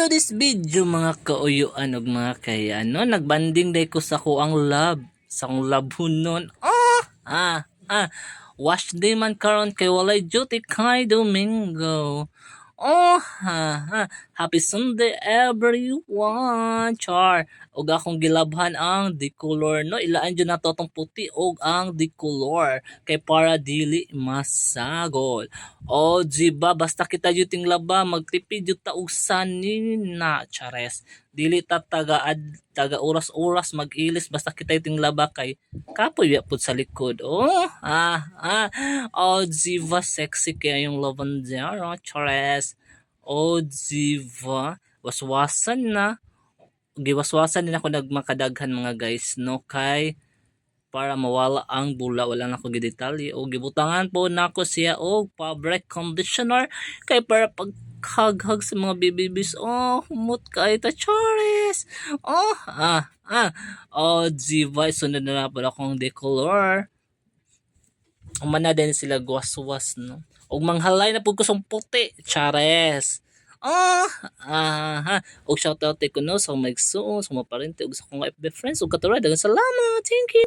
to this video mga kauyuan ug mga kaya nagbanding day ko sa ko ang love sa akong labhunon. Wash day man karon kay walay duty kay Domingo. Happy Sunday everyone. Char. Og akong gilabhan ang Dicolor no. Ilaan jud nato tong puti og ang Dicolor kay para dili masagol. Diba basta kita jud ting laba magtipid jud ta og sanina chares. Dili ta taga oras-oras mag-ilis basta kita ting laba kay kapoy pud sa likod. Diva sexy kaya yung lavandero chares. Diva waswasan na. Giwaswasan din ako nagmakadaghan mga guys no kay para mawala ang bula wala na ko gidetalye o gibutangan po nako siya og fabric conditioner kay para paghaghag sa mga bibibis humot kay ta chores. Diva sunod na pala akong Dicolor. Umana din sila guwaswas no og manghalay na pud ko sa puti chares. Og shoutout ko no sa mga igsoon, sa mga parente ug sa akong FB friends ug katuloy daghang salamat. Thank you.